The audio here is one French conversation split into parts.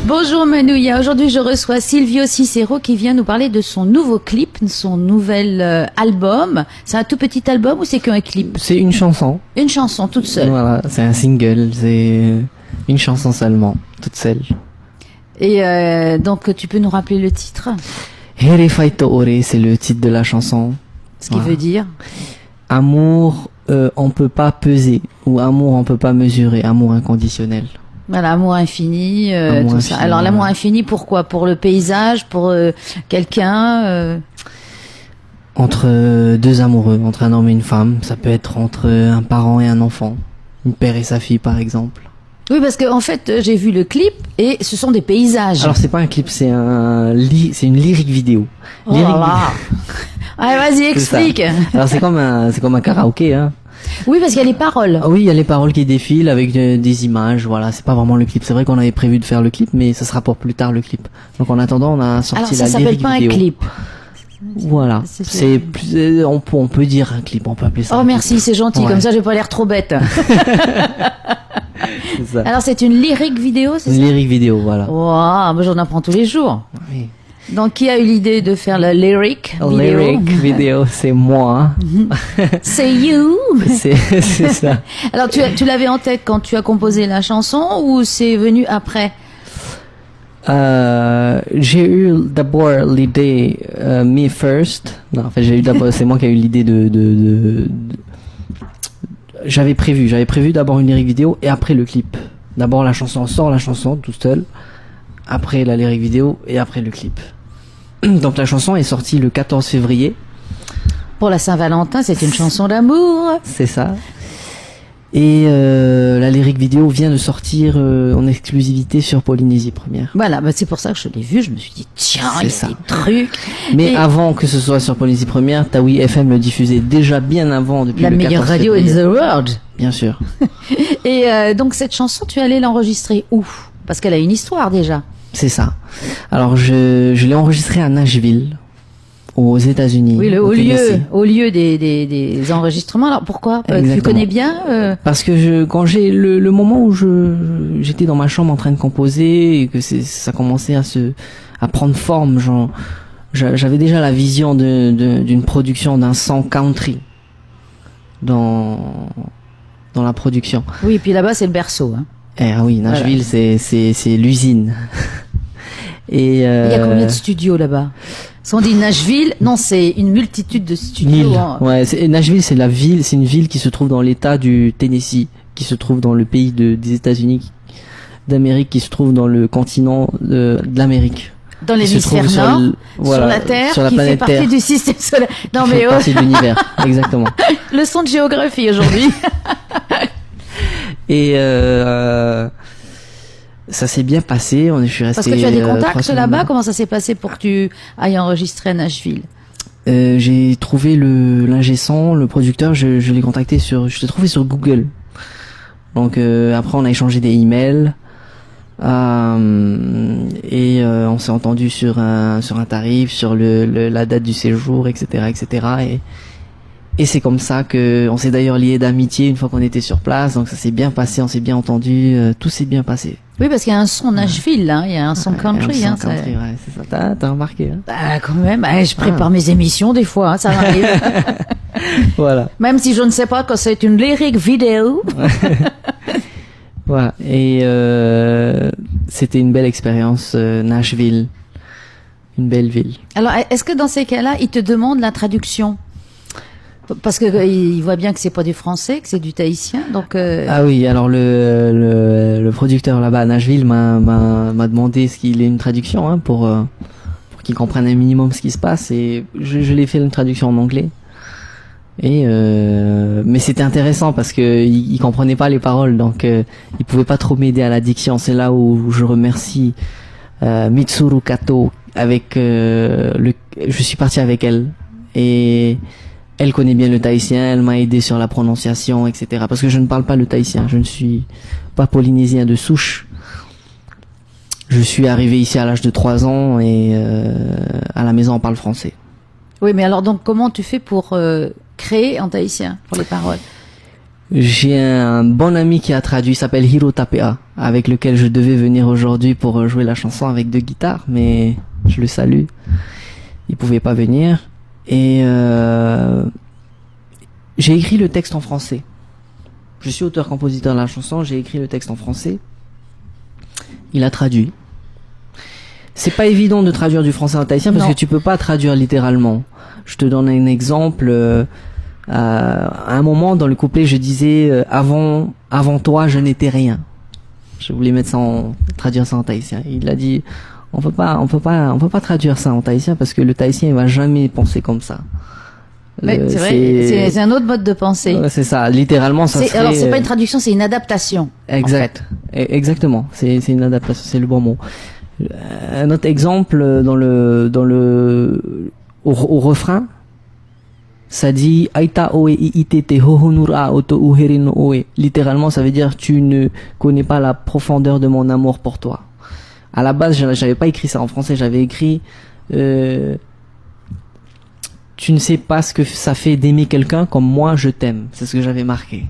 Bonjour Manouya, aujourd'hui je reçois Silvio Cicero qui vient nous parler de son nouveau clip, son nouvel album. C'est un tout petit album ou c'est qu'un clip? C'est une chanson. Une chanson toute seule. Voilà, c'est un single, c'est une chanson seulement, toute seule. Et donc tu peux nous rappeler le titre? Here Faito Ore, c'est le titre de la chanson. Ce qui veut dire? Amour, on peut pas peser, ou amour, on peut pas mesurer, amour inconditionnel. Voilà, amour infini, amour tout infini, ça. Alors l'amour infini, pourquoi? Pour le paysage, pour quelqu'un Entre deux amoureux, entre un homme et une femme, ça peut être entre un parent et un enfant, une père et sa fille par exemple. Oui, parce que en fait, j'ai vu le clip et ce sont des paysages. Alors c'est pas un clip, c'est une lyrique vidéo. Oh là là. Allez, vas-y, explique. Alors c'est comme un karaoké, hein. Oui, parce qu'il y a les paroles. Oui, il y a les paroles qui défilent avec des images, voilà, c'est pas vraiment le clip. C'est vrai qu'on avait prévu de faire le clip, mais ça sera pour plus tard le clip. Donc en attendant, on a sorti la lyrique vidéo. Alors ça s'appelle pas un clip. Voilà, c'est plus, on peut dire un clip, on peut appeler ça. Oh merci, c'est gentil, comme ça j'ai pas l'air trop bête. Ça. Alors c'est une lyrique vidéo, c'est ça? Une lyrique vidéo, voilà. Waouh, moi j'en apprends tous les jours. Oui. Donc qui a eu l'idée de faire la lyric vidéo? Lyric vidéo, c'est moi. C'est you. C'est ça. Alors tu l'avais en tête quand tu as composé la chanson ou c'est venu après? J'ai eu d'abord l'idée me first. Non, en fait, j'ai eu d'abord, c'est moi qui ai eu l'idée de j'avais prévu d'abord une lyrique vidéo et après le clip. D'abord la chanson, on sort la chanson toute seule, après la lyrique vidéo et après le clip. Donc la chanson est sortie le 14 février. Pour la Saint-Valentin, c'est une chanson d'amour. C'est ça. Et la lyrique vidéo vient de sortir en exclusivité sur Polynésie Première. Voilà, bah c'est pour ça que je l'ai vu, je me suis dit tiens, il y a des trucs. Mais avant que ce soit sur Polynésie Première, Taoui FM le diffusait déjà bien avant, depuis la le 14 meilleure radio in the world. Bien sûr. Et donc cette chanson, tu es allé l'enregistrer où? Parce qu'elle a une histoire déjà. C'est ça. Alors je l'ai enregistrée à Nashville, aux États-Unis. Oui, au lieu des enregistrements. Alors pourquoi? Tu connais bien Parce que quand j'ai le moment où j'étais dans ma chambre en train de composer et que ça commençait à prendre forme, j'avais déjà la vision d'une production d'un son country dans la production. Oui, et puis là-bas c'est le berceau. Hein. Ah oui, Nashville, voilà. c'est l'usine. Et il y a combien de studios là-bas? Si on dit Nashville, non, c'est une multitude de studios. Ouais, Nashville, c'est une ville qui se trouve dans l'État du Tennessee, qui se trouve dans le pays des États-Unis d'Amérique, qui se trouve dans le continent de l'Amérique. Dans l'hémisphère nord, sur la Terre, sur la qui fait planète partie Terre, du système solaire. Non qui mais fait partie de l'univers, exactement. Leçon de géographie aujourd'hui. Et ça s'est bien passé. Je suis resté. Parce que tu as des contacts là-bas. Comment ça s'est passé pour que tu ailles enregistrer à Nashville? J'ai trouvé l'ingé son, le producteur. Je l'ai contacté je l'ai trouvé sur Google. Donc après on a échangé des emails et on s'est entendu sur un tarif, sur la date du séjour, etc., etc. Et c'est comme ça que on s'est d'ailleurs lié d'amitié une fois qu'on était sur place. Donc ça s'est bien passé, on s'est bien entendu, tout s'est bien passé. Oui, parce qu'il y a un son Nashville, hein, il y a un son country. Il y a un son country, ouais, c'est ça. T'as remarqué, hein? Bah, quand même, je prépare mes émissions des fois, hein, ça m'arrive. Voilà. Même si je ne sais pas que c'est une lyrique vidéo. Voilà. Et c'était une belle expérience, Nashville. Une belle ville. Alors, est-ce que dans ces cas-là, ils te demandent la traduction? Parce que il voit bien que c'est pas du français, que c'est du tahitien, donc. Ah oui, alors le producteur là-bas à Nashville m'a demandé ce qu'il ait une traduction, hein, pour qu'il comprenne un minimum ce qui se passe, et je l'ai fait une traduction en anglais. Et mais c'était intéressant parce que il comprenait pas les paroles, donc il pouvait pas trop m'aider à la diction. C'est là où je remercie Mitsuru Kato avec je suis parti avec elle et elle connaît bien le tahitien, elle m'a aidé sur la prononciation, etc. Parce que je ne parle pas le tahitien, je ne suis pas polynésien de souche. Je suis arrivé ici à l'âge de 3 ans et à la maison on parle français. Oui, mais alors donc comment tu fais pour créer en tahitien pour les paroles? J'ai un bon ami qui a traduit, il s'appelle Hiro Tapea, avec lequel je devais venir aujourd'hui pour jouer la chanson avec 2 guitares, mais je le salue. Il pouvait pas venir. Et j'ai écrit le texte en français. Je suis auteur-compositeur de la chanson, j'ai écrit le texte en français. Il a traduit. C'est pas évident de traduire du français en tahitien parce que tu peux pas traduire littéralement. Je te donne un exemple. À un moment dans le couplet, je disais avant toi, je n'étais rien. Je voulais mettre ça traduire ça en tahitien. Il a dit on peut pas traduire ça en tahitien parce que le tahitien il va jamais penser comme ça. Oui, c'est vrai, c'est un autre mode de pensée. C'est ça, littéralement ça serait... Alors c'est pas une traduction, c'est une adaptation. Exact, en fait. Exactement, c'est une adaptation, c'est le bon mot. Un autre exemple au refrain, ça dit Aita oe itete hohonura oto uherin oe. Littéralement, ça veut dire tu ne connais pas la profondeur de mon amour pour toi. À la base, j'avais pas écrit ça en français, j'avais écrit tu ne sais pas ce que ça fait d'aimer quelqu'un comme moi je t'aime. C'est ce que j'avais marqué.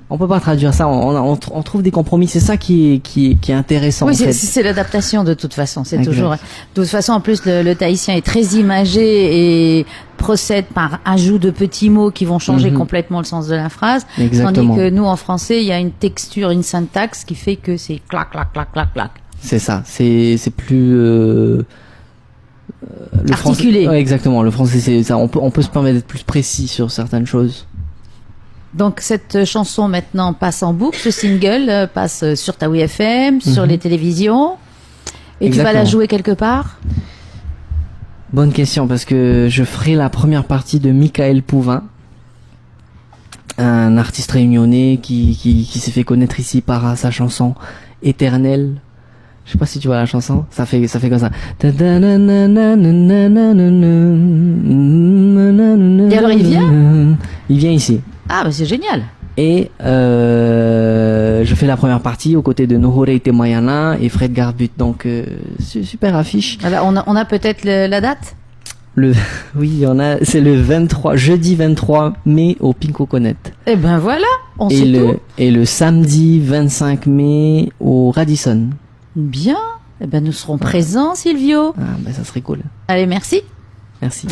On peut pas traduire ça, on trouve des compromis, c'est ça qui est intéressant. Oui, en fait. C'est l'adaptation de toute façon, c'est toujours. De toute façon, en plus, le tahitien est très imagé et procède par ajout de petits mots qui vont changer complètement le sens de la phrase. Exactement. Tandis que nous, en français, il y a une texture, une syntaxe qui fait que c'est clac, clac, clac, clac, clac. C'est ça, c'est plus le articulé. Français, ouais, exactement. Le français, c'est ça. On peut se permettre d'être plus précis sur certaines choses. Donc cette chanson maintenant passe en boucle, ce single passe sur Taoui FM, sur les télévisions. Et tu vas la jouer quelque part? Bonne question, parce que je ferai la première partie de Michael Pouvin, un artiste réunionnais qui s'est fait connaître ici par sa chanson Éternelle. Je sais pas si tu vois la chanson, ça fait comme ça. Et alors il vient? Il vient ici. Ah bah c'est génial. Et je fais la première partie aux côtés de Nohoreite Mayana et Fred Garbut. Donc super affiche. Alors on a peut-être la date? Oui, c'est le 23 jeudi 23 mai au Pinko Conet. Eh ben voilà, on sait tout. Et le samedi 25 mai au Radisson. Bien. Eh ben nous serons présents, Silvio. Ah ben ça serait cool. Allez, merci. Merci.